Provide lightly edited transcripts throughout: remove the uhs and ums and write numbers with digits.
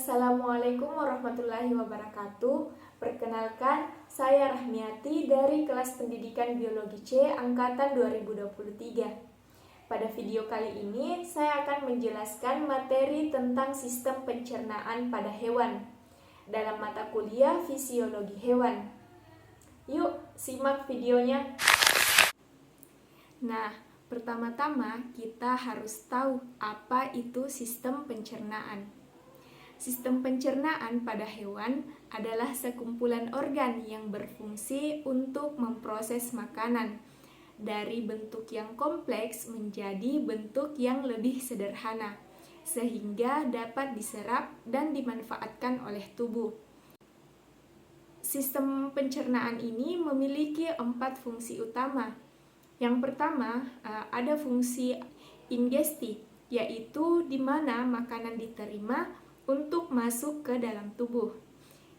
Assalamualaikum warahmatullahi wabarakatuh. Perkenalkan, saya Rahmiati dari kelas pendidikan Biologi C angkatan 2023. Pada video kali ini, saya akan menjelaskan materi tentang sistem pencernaan pada hewan dalam mata kuliah Fisiologi Hewan. Yuk, simak videonya. Nah, pertama-tama kita harus tahu apa itu sistem pencernaan. Sistem pencernaan pada hewan adalah sekumpulan organ yang berfungsi untuk memproses makanan dari bentuk yang kompleks menjadi bentuk yang lebih sederhana, sehingga dapat diserap dan dimanfaatkan oleh tubuh. Sistem pencernaan ini memiliki 4 fungsi utama. Yang pertama, ada fungsi ingesti, yaitu di mana makanan diterima untuk masuk ke dalam tubuh.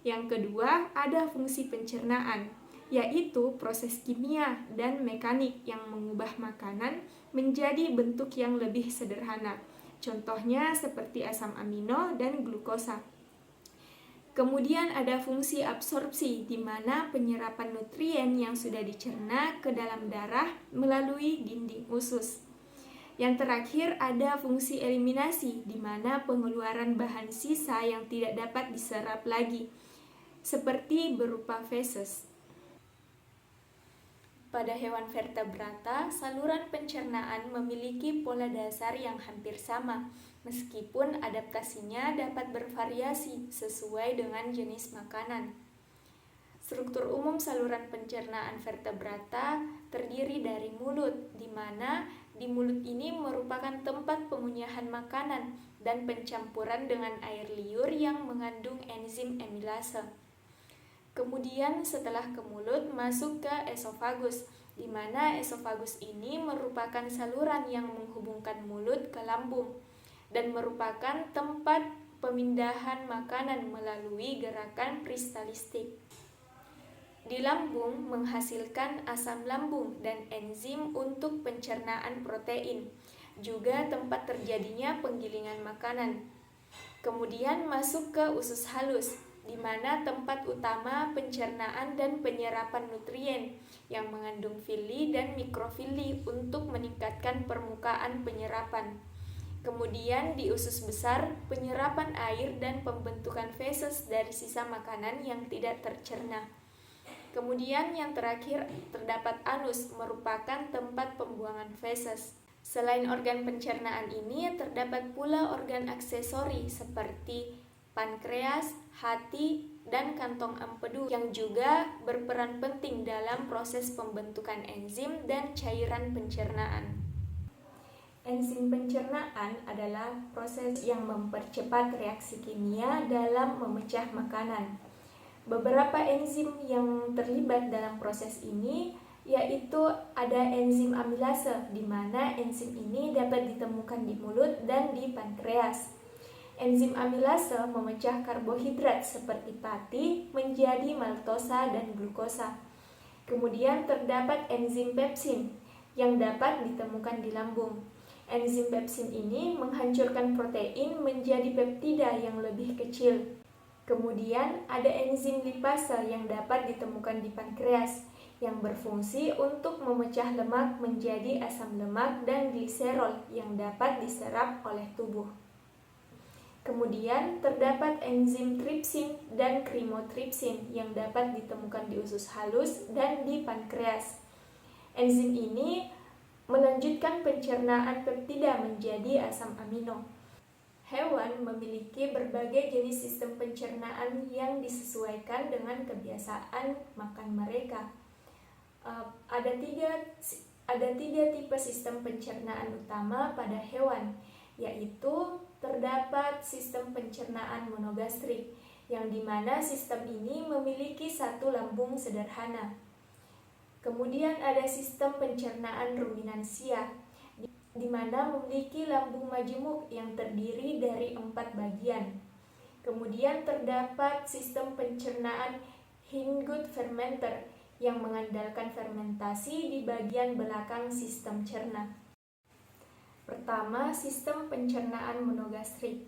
Yang kedua, ada fungsi pencernaan, yaitu proses kimia dan mekanik yang mengubah makanan menjadi bentuk yang lebih sederhana. Contohnya seperti asam amino dan glukosa. Kemudian ada fungsi absorpsi, di mana penyerapan nutrien yang sudah dicerna ke dalam darah melalui dinding usus. Yang terakhir ada fungsi eliminasi, di mana pengeluaran bahan sisa yang tidak dapat diserap lagi, seperti berupa feses. Pada hewan vertebrata, saluran pencernaan memiliki pola dasar yang hampir sama, meskipun adaptasinya dapat bervariasi sesuai dengan jenis makanan. Struktur umum saluran pencernaan vertebrata terdiri dari mulut, di mana di mulut ini merupakan tempat pemunyahan makanan dan pencampuran dengan air liur yang mengandung enzim amilase. Kemudian setelah ke mulut masuk ke esofagus, di mana esofagus ini merupakan saluran yang menghubungkan mulut ke lambung dan merupakan tempat pemindahan makanan melalui gerakan peristalistik. Di lambung menghasilkan asam lambung dan enzim untuk pencernaan protein, juga tempat terjadinya penggilingan makanan. Kemudian masuk ke usus halus, di mana tempat utama pencernaan dan penyerapan nutrien yang mengandung villi dan mikrofilli untuk meningkatkan permukaan penyerapan. Kemudian di usus besar, penyerapan air dan pembentukan feses dari sisa makanan yang tidak tercerna. Kemudian yang terakhir terdapat anus, merupakan tempat pembuangan feses. Selain organ pencernaan ini, terdapat pula organ aksesori seperti pankreas, hati, dan kantong empedu yang juga berperan penting dalam proses pembentukan enzim dan cairan pencernaan. Enzim pencernaan adalah proses yang mempercepat reaksi kimia dalam memecah makanan. Beberapa enzim yang terlibat dalam proses ini yaitu ada enzim amilase, di mana enzim ini dapat ditemukan di mulut dan di pankreas. Enzim amilase memecah karbohidrat seperti pati menjadi maltosa dan glukosa. Kemudian terdapat enzim pepsin yang dapat ditemukan di lambung. Enzim pepsin ini menghancurkan protein menjadi peptida yang lebih kecil. Kemudian ada enzim lipase yang dapat ditemukan di pankreas yang berfungsi untuk memecah lemak menjadi asam lemak dan gliserol yang dapat diserap oleh tubuh. Kemudian terdapat enzim tripsin dan krimotripsin yang dapat ditemukan di usus halus dan di pankreas. Enzim ini melanjutkan pencernaan peptida menjadi asam amino. Hewan memiliki berbagai jenis sistem pencernaan yang disesuaikan dengan kebiasaan makan mereka. Ada tiga tipe sistem pencernaan utama pada hewan, yaitu terdapat sistem pencernaan monogastrik, yang dimana sistem ini memiliki satu lambung sederhana. Kemudian ada sistem pencernaan ruminansia, di mana memiliki lambung majemuk yang terdiri dari 4 bagian. Kemudian terdapat sistem pencernaan Hingut fermenter yang mengandalkan fermentasi di bagian belakang sistem cerna. Pertama, sistem pencernaan monogastrik.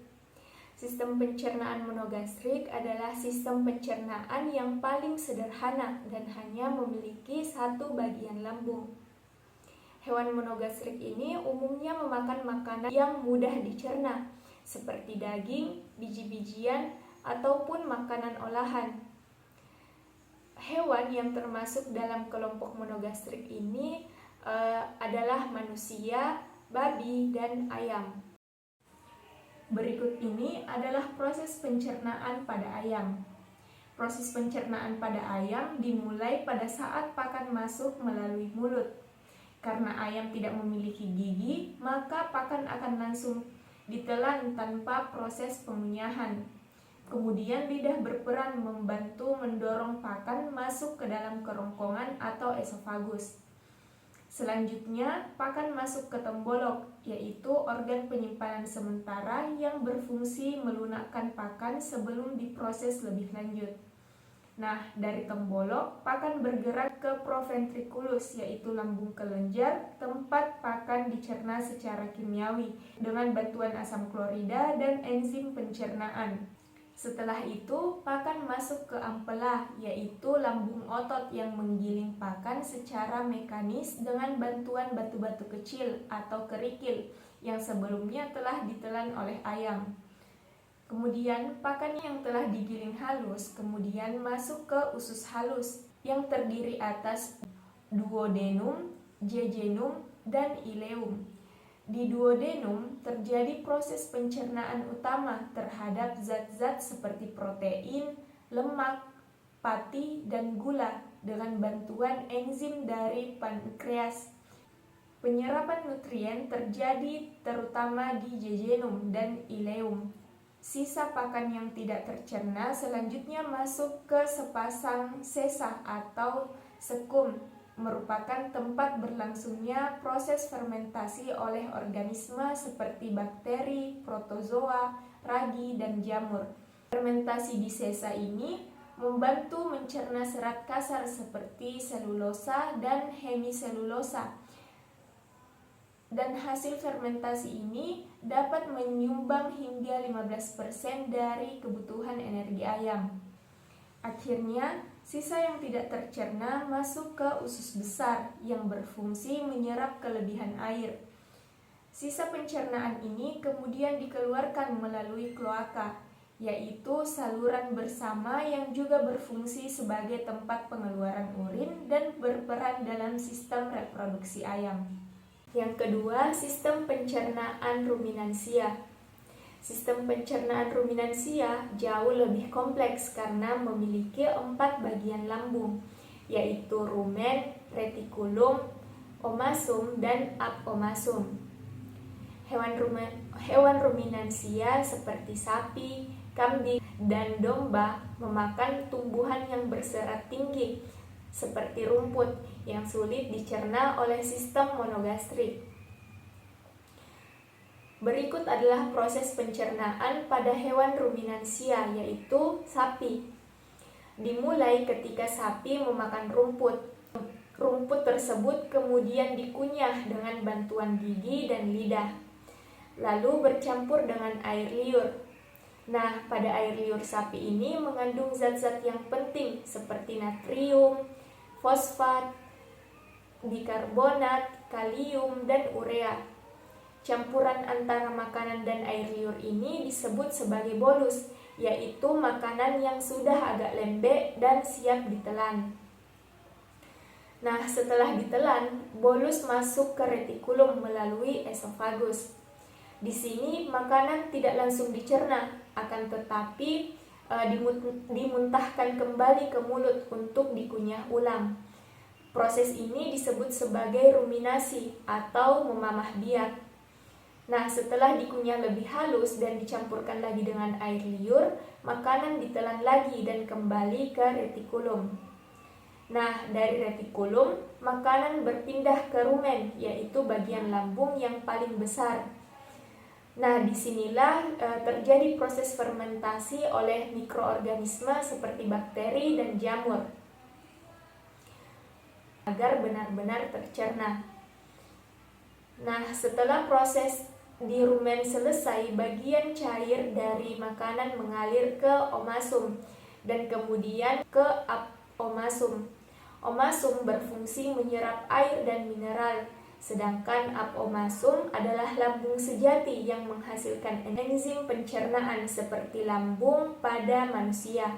Sistem pencernaan monogastrik adalah sistem pencernaan yang paling sederhana dan hanya memiliki satu bagian lambung. Hewan monogastrik ini umumnya memakan makanan yang mudah dicerna, seperti daging, biji-bijian, ataupun makanan olahan. Hewan yang termasuk dalam kelompok monogastrik ini adalah manusia, babi, dan ayam. Berikut ini adalah proses pencernaan pada ayam. Proses pencernaan pada ayam dimulai pada saat pakan masuk melalui mulut. Karena ayam tidak memiliki gigi, maka pakan akan langsung ditelan tanpa proses pengunyahan. Kemudian lidah berperan membantu mendorong pakan masuk ke dalam kerongkongan atau esofagus. Selanjutnya, pakan masuk ke tembolok, yaitu organ penyimpanan sementara yang berfungsi melunakkan pakan sebelum diproses lebih lanjut. Nah, dari tembolok, pakan bergerak ke proventriculus, yaitu lambung kelenjar, tempat pakan dicerna secara kimiawi dengan bantuan asam klorida dan enzim pencernaan. Setelah itu, pakan masuk ke ampela, yaitu lambung otot yang menggiling pakan secara mekanis dengan bantuan batu-batu kecil atau kerikil yang sebelumnya telah ditelan oleh ayam. Kemudian, pakan yang telah digiling halus kemudian masuk ke usus halus yang terdiri atas duodenum, jejunum, dan ileum. Di duodenum terjadi proses pencernaan utama terhadap zat-zat seperti protein, lemak, pati, dan gula dengan bantuan enzim dari pankreas. Penyerapan nutrien terjadi terutama di jejunum dan ileum. Sisa pakan yang tidak tercerna selanjutnya masuk ke sepasang sesa atau sekum, merupakan tempat berlangsungnya proses fermentasi oleh organisme seperti bakteri, protozoa, ragi, dan jamur. Fermentasi di sesa ini membantu mencerna serat kasar seperti selulosa dan hemiselulosa. Dan hasil fermentasi ini dapat menyumbang hingga 15% dari kebutuhan energi ayam. Akhirnya, sisa yang tidak tercerna masuk ke usus besar yang berfungsi menyerap kelebihan air. Sisa pencernaan ini kemudian dikeluarkan melalui kloaka, yaitu saluran bersama yang juga berfungsi sebagai tempat pengeluaran urin dan berperan dalam sistem reproduksi ayam. Yang kedua, sistem pencernaan ruminansia. Sistem pencernaan ruminansia jauh lebih kompleks karena memiliki 4 bagian lambung, yaitu rumen, retikulum, omasum, dan abomasum. Hewan ruminansia seperti sapi, kambing, dan domba memakan tumbuhan yang berserat tinggi, seperti rumput yang sulit dicerna oleh sistem monogastrik. Berikut adalah proses pencernaan pada hewan ruminansia, yaitu sapi. Dimulai ketika sapi memakan rumput. Rumput tersebut kemudian dikunyah dengan bantuan gigi dan lidah, lalu bercampur dengan air liur. Nah, pada air liur sapi ini mengandung zat-zat yang penting seperti natrium, fosfat, bikarbonat, kalium, dan urea. Campuran antara makanan dan air liur ini disebut sebagai bolus, yaitu makanan yang sudah agak lembek dan siap ditelan. Nah, setelah ditelan, bolus masuk ke retikulum melalui esofagus. Di sini makanan tidak langsung dicerna, akan tetapi dimuntahkan kembali ke mulut untuk dikunyah ulang. Proses ini disebut sebagai ruminasi atau memamah biak. Nah, setelah dikunyah lebih halus dan dicampurkan lagi dengan air liur, makanan ditelan lagi dan kembali ke retikulum. Nah, dari retikulum, makanan berpindah ke rumen, yaitu bagian lambung yang paling besar. Nah, disinilah terjadi proses fermentasi oleh mikroorganisme seperti bakteri dan jamur agar benar-benar tercerna. Nah, setelah proses di rumen selesai, bagian cair dari makanan mengalir ke omasum dan kemudian ke apomasum. Omasum berfungsi menyerap air dan mineral, sedangkan apomasum adalah lambung sejati yang menghasilkan enzim pencernaan seperti lambung pada manusia.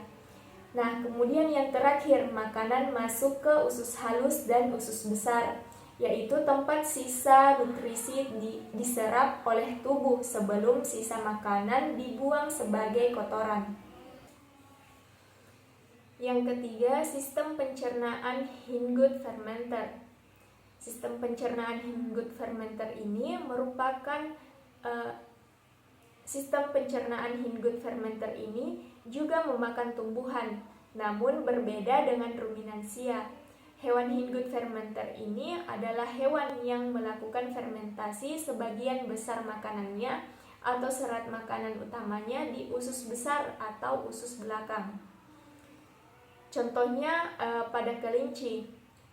Nah, kemudian yang terakhir, makanan masuk ke usus halus dan usus besar, yaitu tempat sisa nutrisi diserap oleh tubuh sebelum sisa makanan dibuang sebagai kotoran. Yang ketiga, sistem pencernaan Hindgut fermenter. Sistem pencernaan Hindgut fermenter ini merupakan sistem pencernaan Hindgut fermenter ini juga memakan tumbuhan, namun berbeda dengan ruminansia. Hewan Hindgut fermenter ini adalah hewan yang melakukan fermentasi sebagian besar makanannya atau serat makanan utamanya di usus besar atau usus belakang. Contohnya pada kelinci.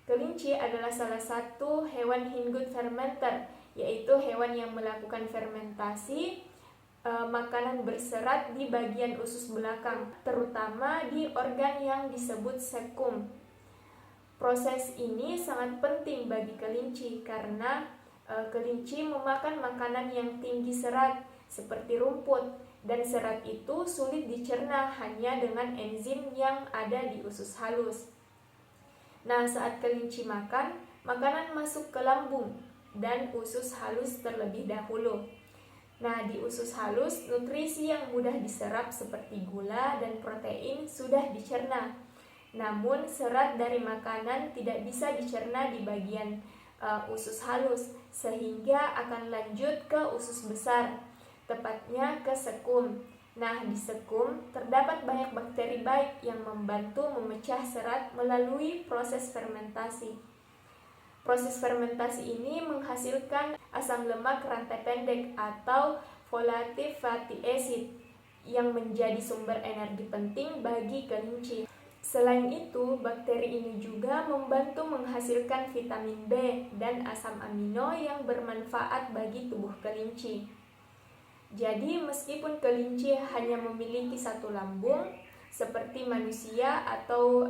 Kelinci adalah salah satu hewan Hindgut fermenter, yaitu hewan yang melakukan fermentasi makanan berserat di bagian usus belakang, terutama di organ yang disebut sekum. Proses ini sangat penting bagi kelinci karena kelinci memakan makanan yang tinggi serat seperti rumput, dan serat itu sulit dicerna hanya dengan enzim yang ada di usus halus. Nah, saat kelinci makan, makanan masuk ke lambung dan usus halus terlebih dahulu. Nah, di usus halus, nutrisi yang mudah diserap seperti gula dan protein sudah dicerna. Namun, serat dari makanan tidak bisa dicerna di bagian usus halus, sehingga akan lanjut ke usus besar, tepatnya ke sekum. Nah, di sekum terdapat banyak bakteri baik yang membantu memecah serat melalui proses fermentasi. Proses fermentasi ini menghasilkan asam lemak rantai pendek atau volatile fatty acid yang menjadi sumber energi penting bagi kelinci. Selain itu, bakteri ini juga membantu menghasilkan vitamin B dan asam amino yang bermanfaat bagi tubuh kelinci. Jadi, meskipun kelinci hanya memiliki satu lambung, seperti manusia atau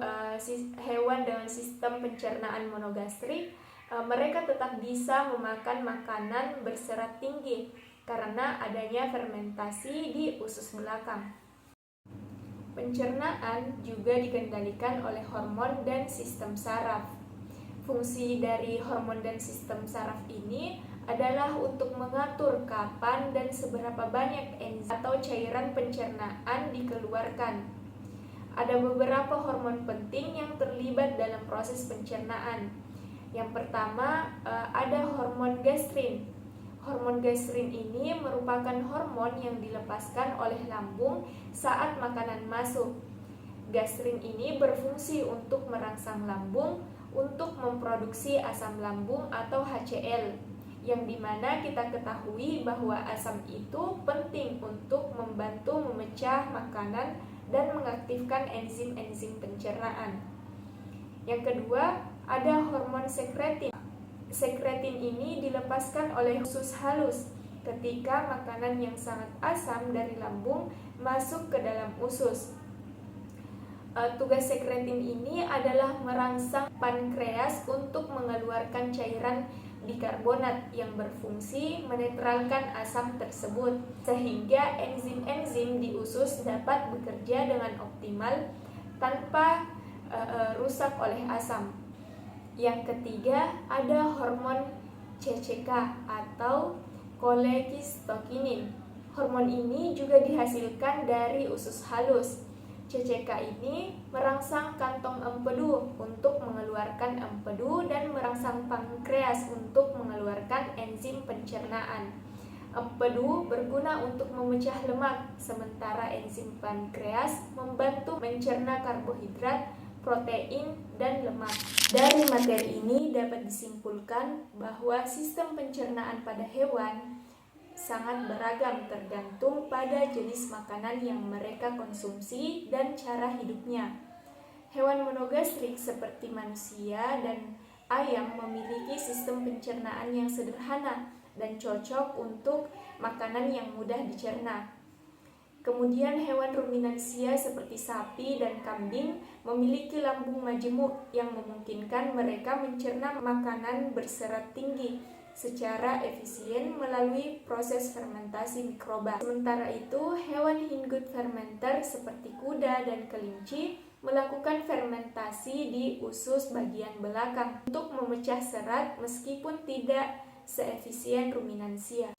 hewan dengan sistem pencernaan monogastrik, mereka tetap bisa memakan makanan berserat tinggi karena adanya fermentasi di usus belakang. Pencernaan juga dikendalikan oleh hormon dan sistem saraf. Fungsi dari hormon dan sistem saraf ini adalah untuk mengatur kapan dan seberapa banyak enzim atau cairan pencernaan dikeluarkan. Ada beberapa hormon penting yang terlibat dalam proses pencernaan. Yang pertama, ada hormon gastrin. Hormon gastrin ini merupakan hormon yang dilepaskan oleh lambung saat makanan masuk. Gastrin ini berfungsi untuk merangsang lambung untuk memproduksi asam lambung atau HCl, yang dimana kita ketahui bahwa asam itu penting untuk membantu memecah makanan dan mengaktifkan enzim-enzim pencernaan. Yang kedua, ada hormon sekretin. Sekretin ini dilepaskan oleh usus halus ketika makanan yang sangat asam dari lambung masuk ke dalam usus. Tugas sekretin ini adalah merangsang pankreas untuk mengeluarkan cairan bikarbonat yang berfungsi menetralkan asam tersebut, sehingga enzim-enzim di usus dapat bekerja dengan optimal tanpa rusak oleh asam. Yang ketiga, ada hormon CCK atau cholecystokinin. Hormon ini juga dihasilkan dari usus halus. CCK ini merangsang kantong empedu untuk mengeluarkan empedu dan merangsang pankreas untuk mengeluarkan enzim pencernaan. Empedu berguna untuk memecah lemak, sementara enzim pankreas membantu mencerna karbohidrat, protein, dan lemak. Dari materi ini dapat disimpulkan bahwa sistem pencernaan pada hewan sangat beragam tergantung pada jenis makanan yang mereka konsumsi dan cara hidupnya. Hewan monogastrik seperti manusia dan ayam memiliki sistem pencernaan yang sederhana dan cocok untuk makanan yang mudah dicerna. Kemudian hewan ruminansia seperti sapi dan kambing memiliki lambung majemuk yang memungkinkan mereka mencerna makanan berserat tinggi secara efisien melalui proses fermentasi mikroba. Sementara itu, hewan hinggut fermenter seperti kuda dan kelinci melakukan fermentasi di usus bagian belakang untuk memecah serat meskipun tidak seefisien ruminansia.